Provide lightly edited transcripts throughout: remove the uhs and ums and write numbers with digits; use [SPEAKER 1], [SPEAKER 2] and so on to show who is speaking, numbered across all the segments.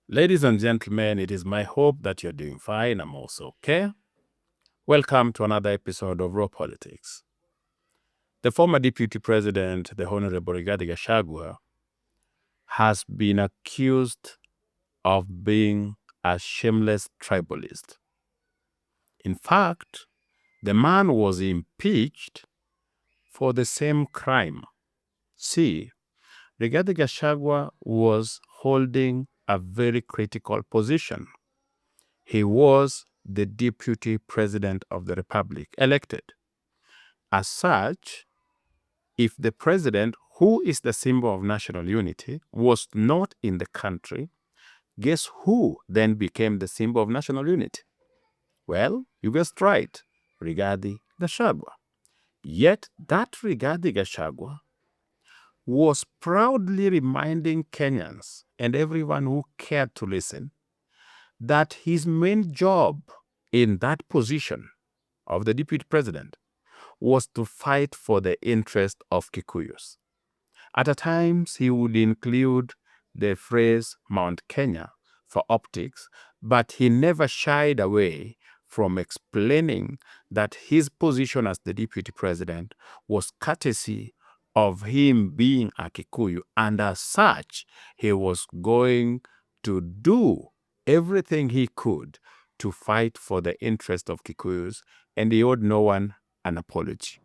[SPEAKER 1] Ladies and gentlemen, it is my hope that you're doing fine. I'm also okay. Welcome to another episode of Raw Politics. The former Deputy President, the Honorable Rigathi Gachagua, has been accused of being a shameless tribalist. In fact, the man was impeached for the same crime. See, Rigathi Gachagua was holding a very critical position. He was the Deputy President of the Republic, elected. As such, if the President, who is the symbol of national unity, was not in the country, guess who then became the symbol of national unity? Well, you guessed right, Rigathi Gachagua. Yet that Rigathi Gachagua was proudly reminding Kenyans and everyone who cared to listen that his main job in that position of the Deputy President was to fight for the interest of Kikuyus. At times, he would include the phrase Mount Kenya for optics, but he never shied away from explaining that his position as the Deputy President was courtesy of him being a Kikuyu, and as such, he was going to do everything he could to fight for the interest of Kikuyus, and he owed no one an apology.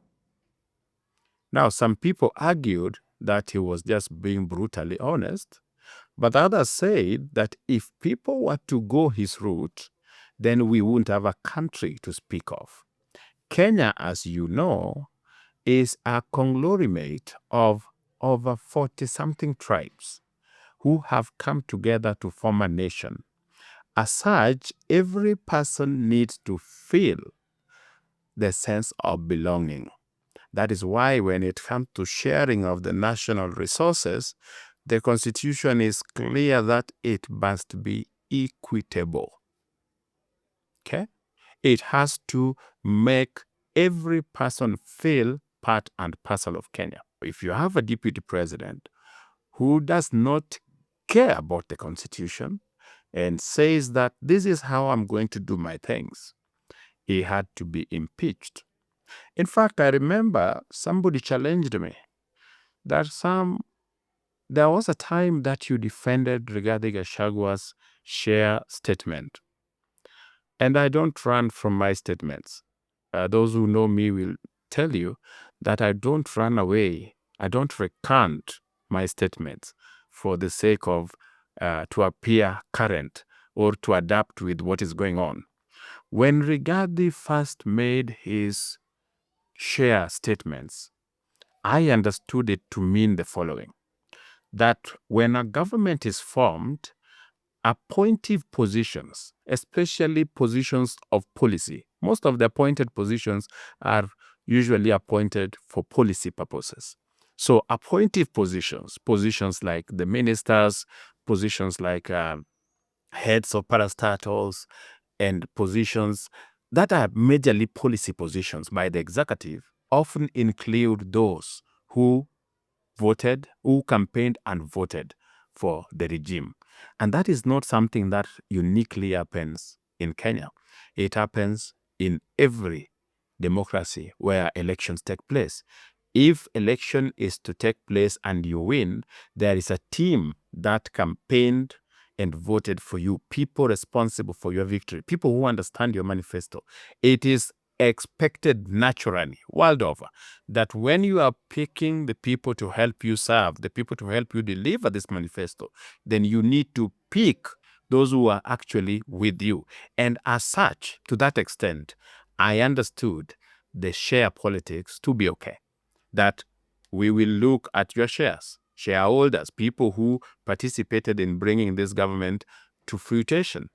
[SPEAKER 1] Now, some people argued that he was just being brutally honest, but others said that if people were to go his route, then we wouldn't have a country to speak of. Kenya, as you know, is a conglomerate of over 40-something tribes who have come together to form a nation. As such, every person needs to feel the sense of belonging. That is why when it comes to sharing of the national resources, the Constitution is clear that it must be equitable. Okay? It has to make every person feel part and parcel of Kenya. If you have a deputy president who does not care about the Constitution and says that this is how I'm going to do my things, he had to be impeached. In fact, I remember somebody challenged me that there was a time that you defended Rigathi Gachagua's share statement. And I don't run from my statements. Those who know me will tell you that I don't run away. I don't recant my statements for the sake of to appear current or to adapt with what is going on. When Rigathi first made his share statements, I understood it to mean the following: that when a government is formed, appointive positions, especially positions of policy, most of the appointed positions are usually appointed for policy purposes. So appointive positions like the ministers, positions like heads of parastatals, and positions that are majorly policy positions by the executive often include those who campaigned and voted for the regime. And that is not something that uniquely happens in Kenya. It happens in every democracy where elections take place. If election is to take place and you win, there is a team that campaigned and voted for you, people responsible for your victory, people who understand your manifesto. It is expected naturally, world over, that when you are picking the people to help you serve, the people to help you deliver this manifesto, then you need to pick those who are actually with you. And as such, to that extent, I understood the share politics to be okay. That we will look at your shareholders, people who participated in bringing this government to fruition,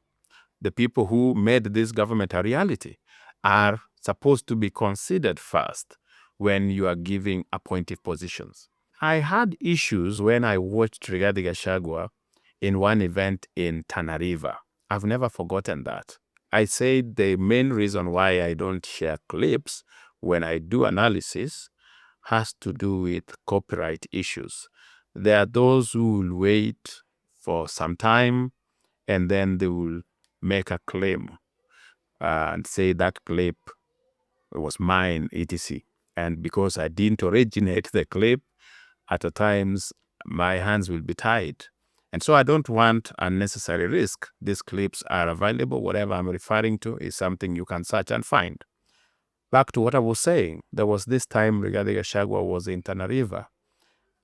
[SPEAKER 1] the people who made this government a reality, are supposed to be considered first when you are giving appointive positions. I had issues when I watched Rigathi Gachagua in one event in Tana River. I've never forgotten that. I said the main reason why I don't share clips when I do analysis has to do with copyright issues. There are those who will wait for some time and then they will make a claim and say that clip was mine, etc. And because I didn't originate the clip, at times my hands will be tied. And so I don't want unnecessary risk. These clips are available. Whatever I'm referring to is something you can search and find. Back to what I was saying, there was this time Rigathi Gachagua was in Tana River.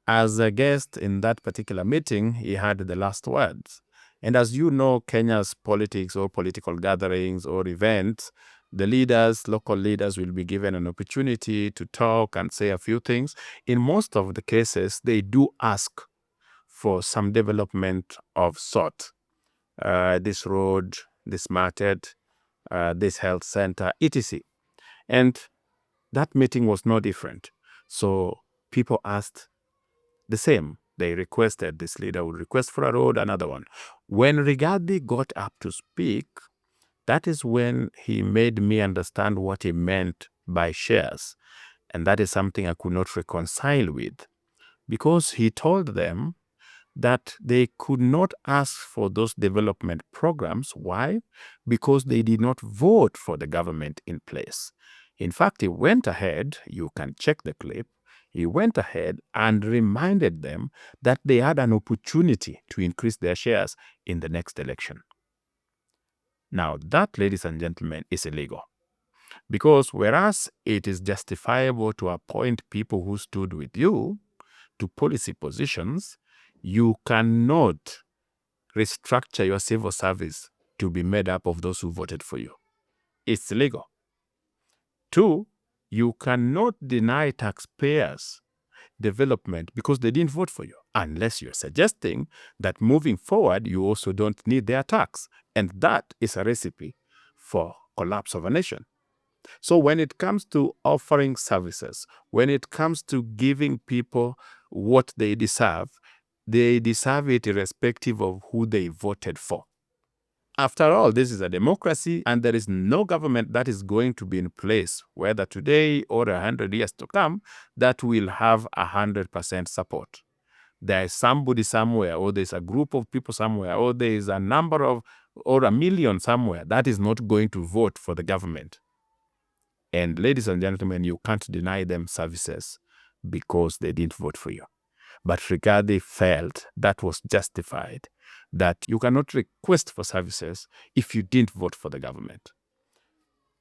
[SPEAKER 1] As a guest in that particular meeting, he had the last words. And as you know, Kenya's politics or political gatherings or events, the leaders, local leaders, will be given an opportunity to talk and say a few things. In most of the cases, they do ask for some development of sort. This road, this market, this health center, etc. And that meeting was no different. So people asked the same. They requested, this leader would request for a road, another one. When Rigathi got up to speak, that is when he made me understand what he meant by shares. And that is something I could not reconcile with, because he told them that they could not ask for those development programs. Why? Because they did not vote for the government in place. In fact, he went ahead, you can check the clip, he went ahead and reminded them that they had an opportunity to increase their shares in the next election. Now, that, ladies and gentlemen, is illegal. Because whereas it is justifiable to appoint people who stood with you to policy positions, you cannot restructure your civil service to be made up of those who voted for you. It's illegal. 2, you cannot deny taxpayers development because they didn't vote for you, unless you're suggesting that moving forward, you also don't need their tax. And that is a recipe for collapse of a nation. So when it comes to offering services, when it comes to giving people what they deserve it irrespective of who they voted for. After all, this is a democracy, and there is no government that is going to be in place, whether today or 100 years to come, that will have 100% support. There is somebody somewhere, or there's a group of people somewhere, or there is a number of, or a million somewhere that is not going to vote for the government. And ladies and gentlemen, you can't deny them services because they didn't vote for you. But Rigathi felt that was justified, that you cannot request for services if you didn't vote for the government.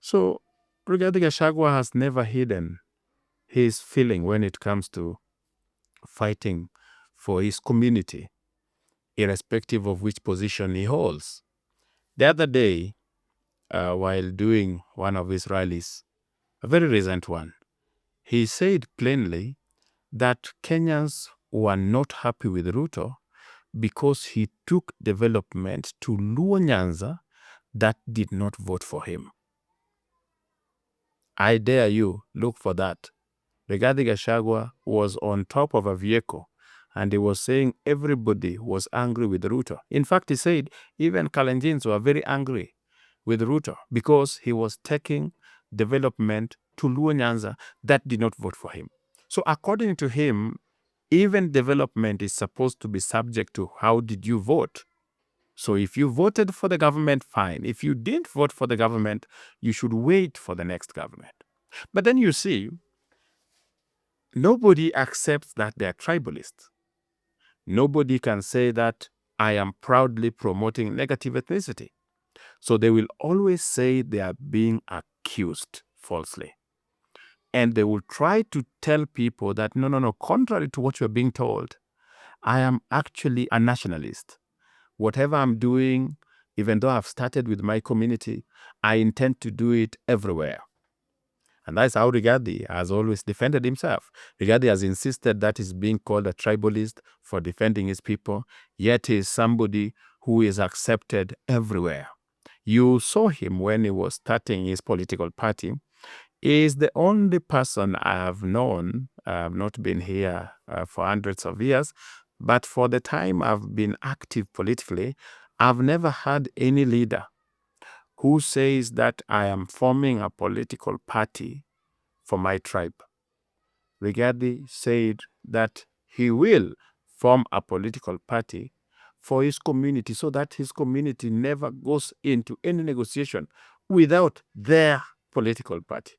[SPEAKER 1] So Rigathi Gachagua has never hidden his feeling when it comes to fighting for his community, irrespective of which position he holds. The other day, while doing one of his rallies, a very recent one, he said plainly that Kenyans were not happy with Ruto because he took development to Luo Nyanza that did not vote for him. I dare you, look for that. Rigathi Gachagua was on top of a vehicle and he was saying everybody was angry with Ruto. In fact, he said even Kalenjins were very angry with Ruto because he was taking development to Luo Nyanza that did not vote for him. So according to him, even development is supposed to be subject to how did you vote. So if you voted for the government, fine. If you didn't vote for the government, you should wait for the next government. But then you see, nobody accepts that they're tribalists. Nobody can say that I am proudly promoting negative ethnicity. So they will always say they are being accused falsely. And they will try to tell people that, no, contrary to what you're being told, I am actually a nationalist. Whatever I'm doing, even though I've started with my community, I intend to do it everywhere. And that's how Rigathi has always defended himself. Rigathi has insisted that he's being called a tribalist for defending his people, yet he is somebody who is accepted everywhere. You saw him when he was starting his political party. He is the only person I have known, I have not been here for hundreds of years, but for the time I've been active politically, I've never had any leader who says that I am forming a political party for my tribe. Rigathi said that he will form a political party for his community so that his community never goes into any negotiation without their political party.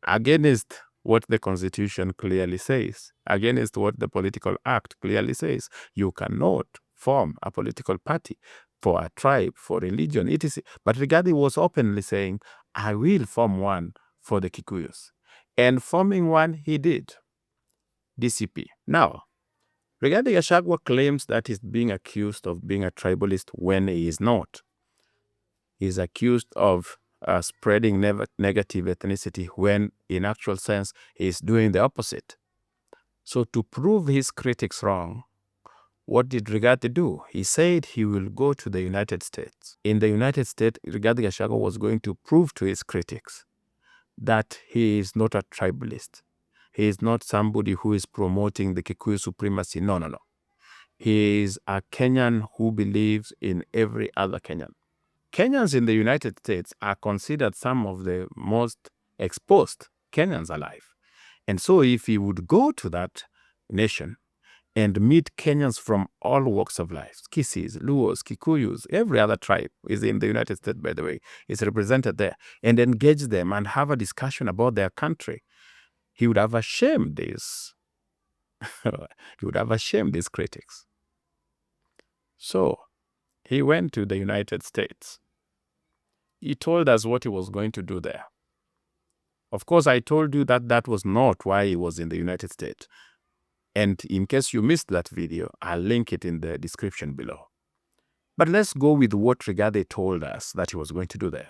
[SPEAKER 1] Against what the Constitution clearly says, against what the Political Act clearly says, you cannot form a political party for a tribe, for religion, etc. But Rigathi was openly saying, I will form one for the Kikuyus. And forming one, he did, DCP. Now, Rigathi Gachagua claims that he's being accused of being a tribalist when he is not. He's accused of spreading negative ethnicity when, in actual sense, he's doing the opposite. So to prove his critics wrong, what did Rigathi do? He said he will go to the United States. In the United States, Rigathi Gachagua was going to prove to his critics that he is not a tribalist. He is not somebody who is promoting the Kikuyu supremacy. No, no, no. He is a Kenyan who believes in every other Kenyan. Kenyans in the United States are considered some of the most exposed Kenyans alive. And so if he would go to that nation and meet Kenyans from all walks of life, Kisis, Luos, Kikuyus, every other tribe is in the United States, by the way, is represented there, and engage them and have a discussion about their country, he would have ashamed these he would have ashamed these critics. So he went to the United States. He told us what he was going to do there. Of course, I told you that that was not why he was in the United States. And in case you missed that video, I'll link it in the description below. But let's go with what Rigathi told us that he was going to do there.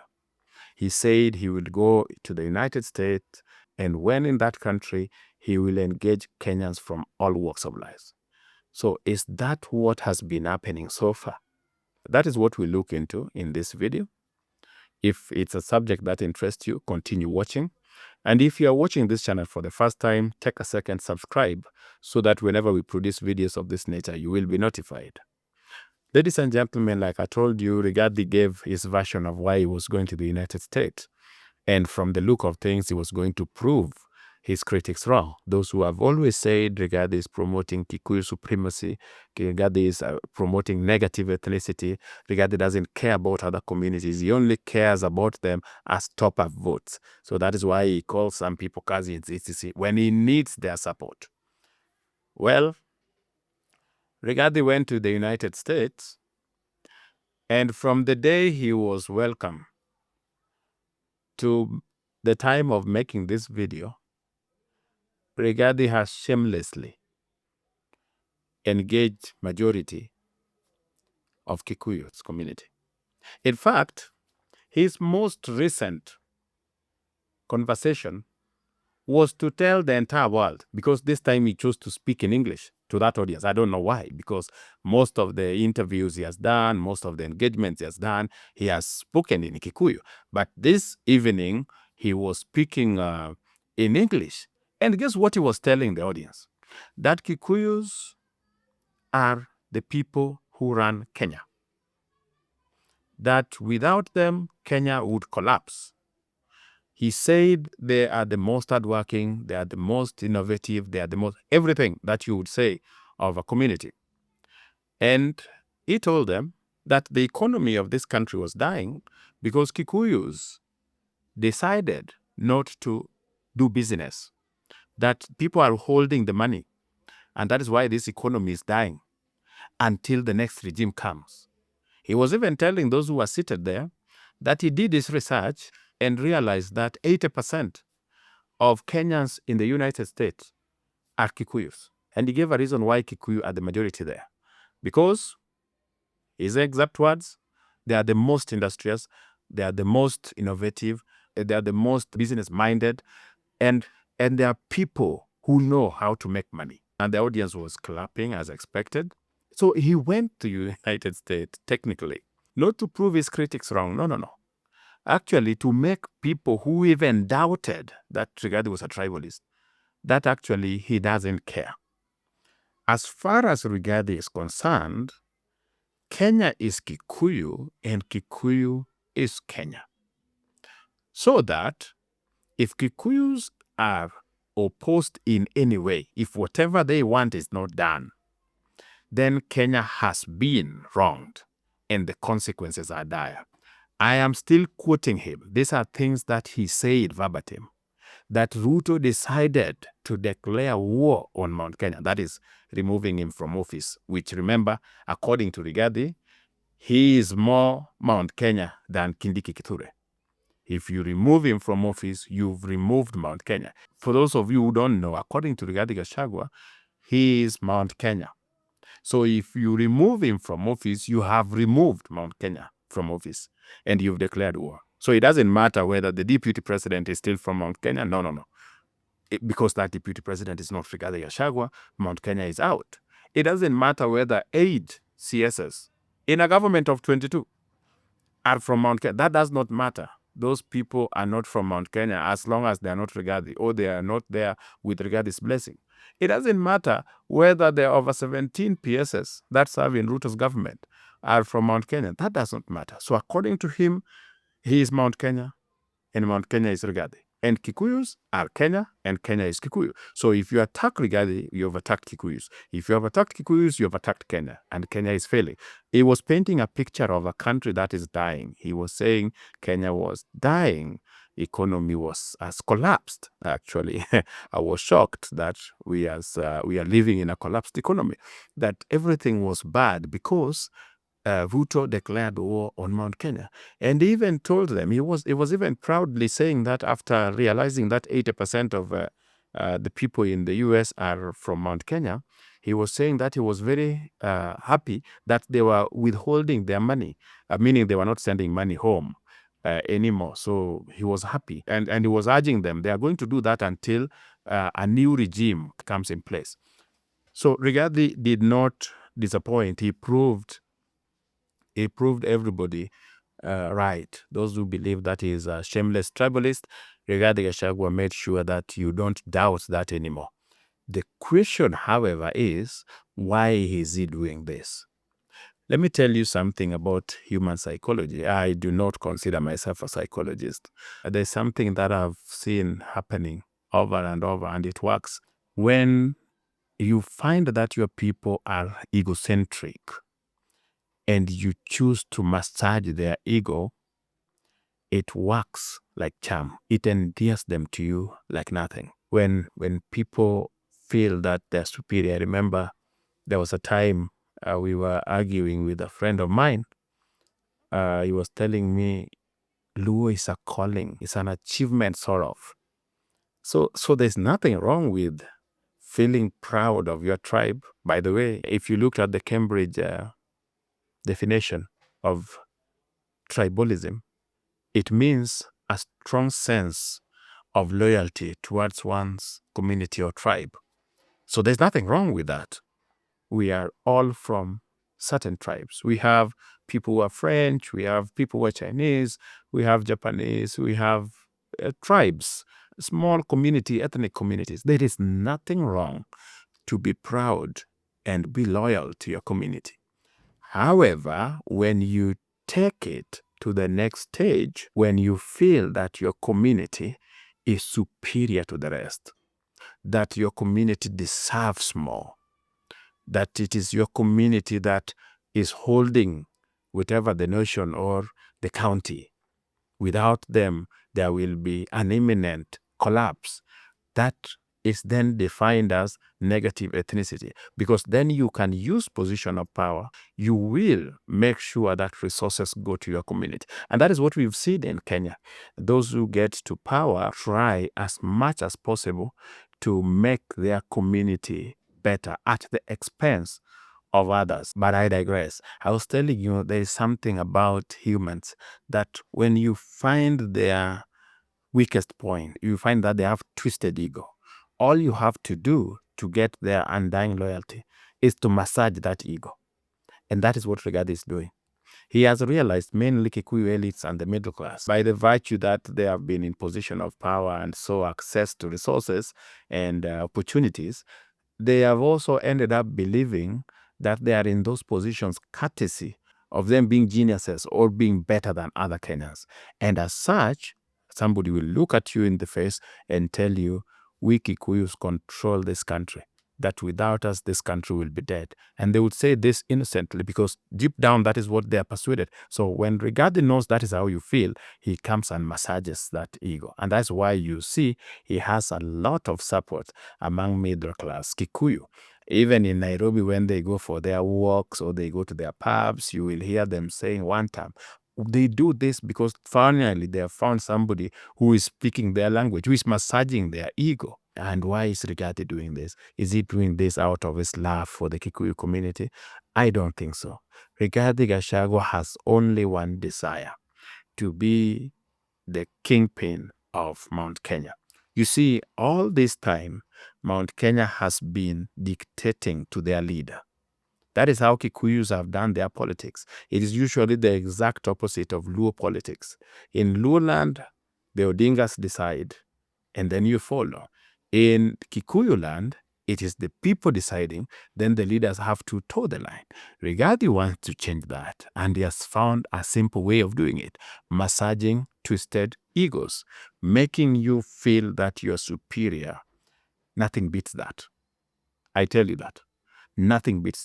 [SPEAKER 1] He said he would go to the United States, and when in that country, he will engage Kenyans from all walks of life. So is that what has been happening so far? That is what we look into in this video. If it's a subject that interests you, continue watching. And if you are watching this channel for the first time, take a second, subscribe, so that whenever we produce videos of this nature, you will be notified. Ladies and gentlemen, like I told you, Rigathi gave his version of why he was going to the United States. And from the look of things, he was going to prove his critics wrong. Those who have always said Rigathi is promoting Kikuyu supremacy, Rigathi is promoting negative ethnicity, Rigathi doesn't care about other communities. He only cares about them as top-up votes. So that is why he calls some people cousins, etc., when he needs their support. Well, Rigathi went to the United States, and from the day he was welcome to the time of making this video, Rigathi has shamelessly engaged majority of Kikuyu's community. In fact, his most recent conversation was to tell the entire world, because this time he chose to speak in English to that audience. I don't know why, because most of the interviews he has done, most of the engagements he has done, he has spoken in Kikuyu. But this evening, he was speaking in English. And guess what he was telling the audience? That Kikuyus are the people who run Kenya. That without them, Kenya would collapse. He said they are the most hardworking, they are the most innovative, they are the most everything that you would say of a community. And he told them that the economy of this country was dying because Kikuyus decided not to do business, that people are holding the money, and that is why this economy is dying until the next regime comes. He was even telling those who were seated there that he did his research and realized that 80% of Kenyans in the United States are Kikuyus. And he gave a reason why Kikuyu are the majority there. Because, his exact words, they are the most industrious, they are the most innovative, they are the most business-minded, and they are people who know how to make money. And the audience was clapping as expected. So he went to the United States, technically, not to prove his critics wrong. No, no, no. Actually, to make people who even doubted that Rigathi was a tribalist, that actually he doesn't care. As far as Rigathi is concerned, Kenya is Kikuyu and Kikuyu is Kenya. So that if Kikuyus are opposed in any way, if whatever they want is not done, then Kenya has been wronged and the consequences are dire. I am still quoting him. These are things that he said verbatim, that Ruto decided to declare war on Mount Kenya, that is removing him from office, which, remember, according to Rigathi, he is more Mount Kenya than Kindiki Kithure. If you remove him from office, you've removed Mount Kenya. For those of you who don't know, according to Rigathi Gachagua, he is Mount Kenya. So if you remove him from office, you have removed Mount Kenya from office and you've declared war. So it doesn't matter whether the deputy president is still from Mount Kenya. No. Because that deputy president is not Rigathi Gachagua, Mount Kenya is out. It doesn't matter whether 8 CSs in a government of 22 are from Mount Kenya. That does not matter. Those people are not from Mount Kenya as long as they are not Rigathi or they are not there with Rigathi's blessing. It doesn't matter whether there are over 17 PSs that serve in Ruto's government are from Mount Kenya. That does not matter. So according to him, he is Mount Kenya and Mount Kenya is Rigathi. And Kikuyus are Kenya and Kenya is Kikuyu. So if you attack Rigathi, you have attacked Kikuyus. If you have attacked Kikuyus, you have attacked Kenya, and Kenya is failing. He was painting a picture of a country that is dying. He was saying Kenya was dying. Economy has collapsed, actually. I was shocked that we are living in a collapsed economy, that everything was bad because Ruto declared war on Mount Kenya. And he even told them, he was even proudly saying that after realizing that 80% of the people in the US are from Mount Kenya, he was saying that he was very happy that they were withholding their money, meaning they were not sending money home anymore. So he was happy. And he was urging them, they are going to do that until a new regime comes in place. So Rigathi did not disappoint. He proved everybody right. Those who believe that he is a shameless tribalist, Rigathi Gachagua made sure that you don't doubt that anymore. The question, however, is why is he doing this? Let me tell you something about human psychology. I do not consider myself a psychologist. There's something that I've seen happening over and over, and it works. When you find that your people are egocentric, and you choose to massage their ego, it works like charm. It endears them to you like nothing. When people feel that they're superior, I remember there was a time we were arguing with a friend of mine. He was telling me, Luo is a calling, it's an achievement, sort of. So there's nothing wrong with feeling proud of your tribe. By the way, if you looked at the Cambridge definition of tribalism, it means a strong sense of loyalty towards one's community or tribe. So there's nothing wrong with that. We are all from certain tribes. We have people who are French, we have people who are Chinese, we have Japanese, we have tribes, small community, ethnic communities. There is nothing wrong to be proud and be loyal to your community. However, when you take it to the next stage, when you feel that your community is superior to the rest, that your community deserves more, that it is your community that is holding whatever the nation or the county. Without them, there will be an imminent collapse. That is then defined as negative ethnicity, because then you can use position of power. You will make sure that resources go to your community. And that is what we've seen in Kenya. Those who get to power try as much as possible to make their community better at the expense of others. But I digress. I was telling you, there is something about humans that when you find their weakest point, you find that they have twisted ego. All you have to do to get their undying loyalty is to massage that ego. And that is what Rigathi is doing. He has realized mainly Kikuyu elites and the middle class, by the virtue that they have been in position of power and so access to resources and opportunities, they have also ended up believing that they are in those positions courtesy of them being geniuses or being better than other Kenyans. And as such, somebody will look at you in the face and tell you, we Kikuyus control this country. that without us, this country will be dead. And they would say this innocently because deep down, that is what they are persuaded. So when Rigathi knows that is how you feel, he comes and massages that ego. And that's why you see he has a lot of support among middle class Kikuyu. Even in Nairobi, when they go for their walks or they go to their pubs, you will hear them saying one time, they do this because finally they have found somebody who is speaking their language, who is massaging their ego. And why is Rigathi doing this? Is he doing this out of his love for the Kikuyu community? I don't think so. Rigathi Gachagua has only one desire: to be the kingpin of Mount Kenya. You see, all this time, Mount Kenya has been dictating to their leader. That is how Kikuyus have done their politics. It is usually the exact opposite of Luo politics. In Luo land, the Odingas decide, and then you follow. In Kikuyu land, it is the people deciding, then the leaders have to toe the line. Rigathi wants to change that, and he has found a simple way of doing it: massaging twisted egos, making you feel that you're superior. Nothing beats that. I tell you that. Nothing beats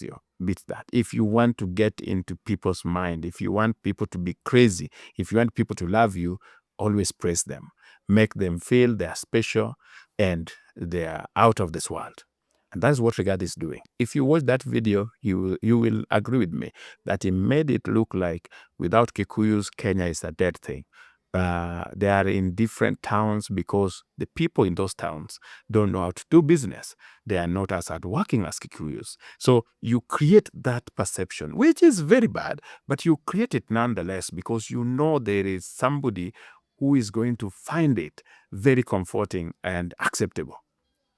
[SPEAKER 1] that. If you want to get into people's mind, if you want people to be crazy, if you want people to love you, always praise them. Make them feel they're special and they're out of this world. And that's what Rigathi is doing. If you watch that video, you will agree with me that he made it look like without Kikuyus, Kenya is a dead thing. They are in different towns because the people in those towns don't know how to do business. They are not as hardworking as Kikuyus. So you create that perception, which is very bad, but you create it nonetheless because you know there is somebody who is going to find it very comforting and acceptable.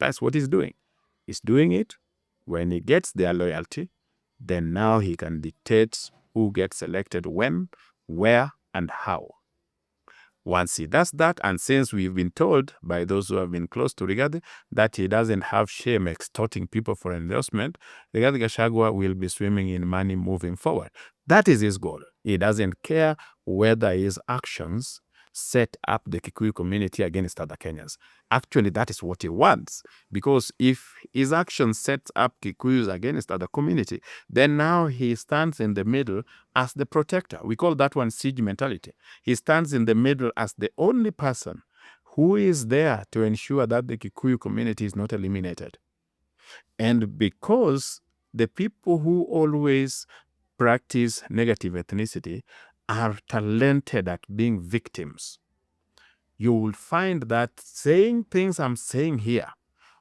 [SPEAKER 1] That's what he's doing. He's doing it. When he gets their loyalty, then now he can dictate who gets elected when, where, and how. Once he does that, and since we've been told by those who have been close to Rigathi that he doesn't have shame extorting people for endorsement, Rigathi Gachagua will be swimming in money moving forward. That is his goal. He doesn't care whether his actions set up the Kikuyu community against other Kenyans. Actually, that is what he wants, because if his actions set up Kikuyus against other community, then now he stands in the middle as the protector. We call that one siege mentality. He stands in the middle as the only person who is there to ensure that the Kikuyu community is not eliminated. And because the people who always practice negative ethnicity are talented at being victims, you will find that saying things I'm saying here,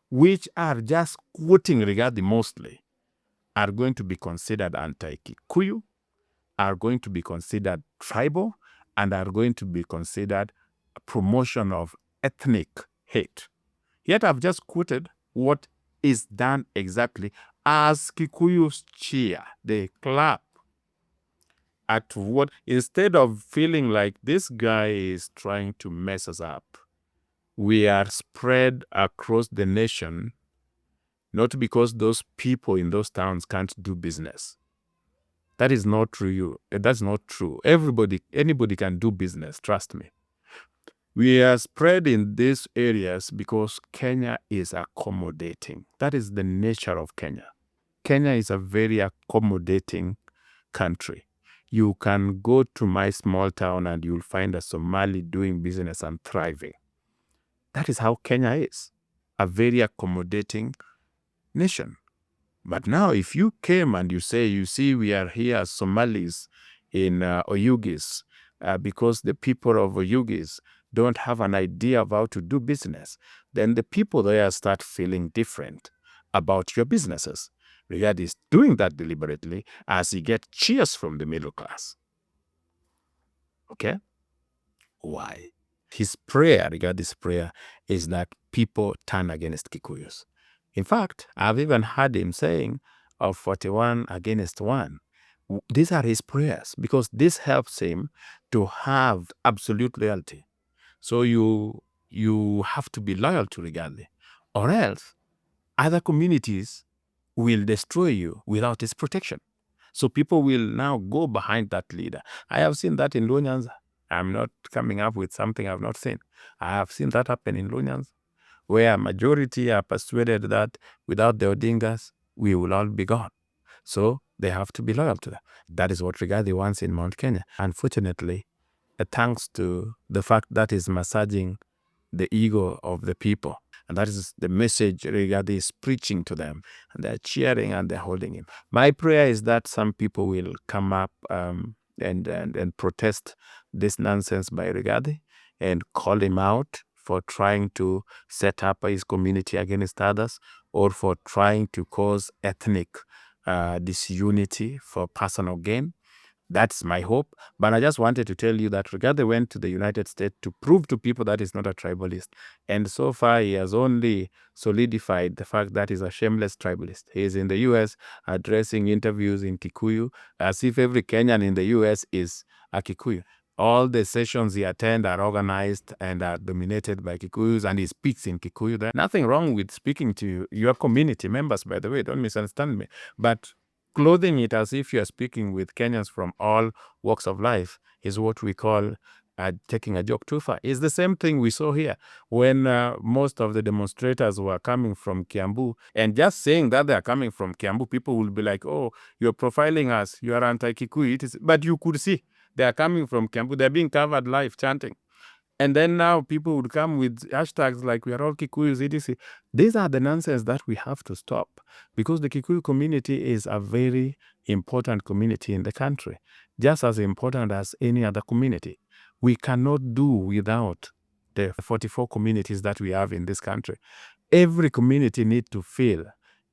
[SPEAKER 1] which are just quoting Rigathi mostly, are going to be considered anti-Kikuyu, are going to be considered tribal, and are going to be considered a promotion of ethnic hate. Yet I've just quoted what is done exactly as Kikuyus cheer. They clap at what, instead of feeling like this guy is trying to mess us up, we are spread across the nation, not because those people in those towns can't do business. That is not true. That's not true. Anybody can do business, trust me. We are spread in these areas because Kenya is accommodating. That is the nature of Kenya. Kenya is a very accommodating country. You can go to my small town and you'll find a Somali doing business and thriving. That is how Kenya is, a very accommodating nation. But now if you came and you say, you see, we are here as Somalis in Oyugis because the people of Oyugis don't have an idea of how to do business, then the people there start feeling different about your businesses. Rigathi is doing that deliberately as he gets cheers from the middle class. Okay? Why? His prayer, Rigathi's prayer, is that people turn against Kikuyus. In fact, I've even heard him saying of 41 against 1. These are his prayers because this helps him to have absolute loyalty. So you have to be loyal to Rigathi, or else other communities will destroy you without his protection. So people will now go behind that leader. I have seen that in Luo Nyanza. I'm not coming up with something I've not seen. I have seen that happen in Luo Nyanza, where a majority are persuaded that without the Odingas, we will all be gone. So they have to be loyal to them. That is what Rigathi wants in Mount Kenya. Unfortunately, thanks to the fact that is massaging the ego of the people. And that is the message Rigathi is preaching to them. And they're cheering and they're holding him. My prayer is that some people will come up and protest this nonsense by Rigathi and call him out for trying to set up his community against others, or for trying to cause ethnic disunity for personal gain. That's my hope. But I just wanted to tell you that Rigathi went to the United States to prove to people that he's not a tribalist. And so far, he has only solidified the fact that he's a shameless tribalist. He is in the US addressing interviews in Kikuyu as if every Kenyan in the US is a Kikuyu. All the sessions he attends are organized and are dominated by Kikuyus, and he speaks in Kikuyu. There's nothing wrong with speaking to your community members, by the way. Don't misunderstand me. But clothing it as if you are speaking with Kenyans from all walks of life is what we call taking a joke too far. It's the same thing we saw here when most of the demonstrators were coming from Kiambu, and just saying that they are coming from Kiambu, people will be like, oh, you're profiling us, you are anti-Kikuyu. But you could see they are coming from Kiambu, they're being covered live chanting. And then now people would come with hashtags like we are all Kikuyus, etc. These are the nonsense that we have to stop, because the Kikuyu community is a very important community in the country, just as important as any other community. We cannot do without the 44 communities that we have in this country. Every community needs to feel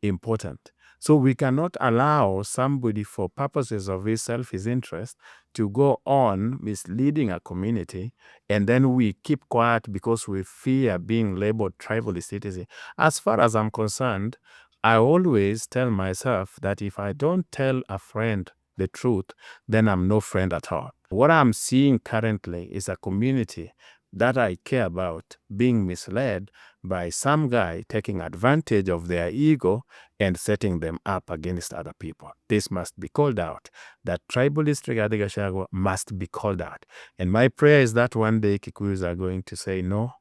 [SPEAKER 1] important. So we cannot allow somebody, for purposes of his selfish interest, to go on misleading a community, and then we keep quiet because we fear being labeled tribalist citizen. As far as I'm concerned, I always tell myself that if I don't tell a friend the truth, then I'm no friend at all. What I'm seeing currently is a community that I care about being misled by some guy taking advantage of their ego and setting them up against other people. This must be called out. That tribalist Rigathi Gachagua must be called out. And my prayer is that one day Kikuyus are going to say no,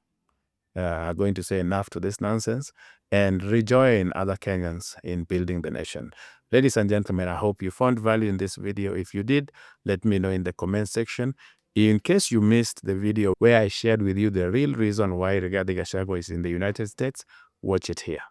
[SPEAKER 1] are going to say enough to this nonsense, and rejoin other Kenyans in building the nation. Ladies and gentlemen, I hope you found value in this video. If you did, let me know in the comment section. In case you missed the video where I shared with you the real reason why Rigathi Gachagua is in the United States, watch it here.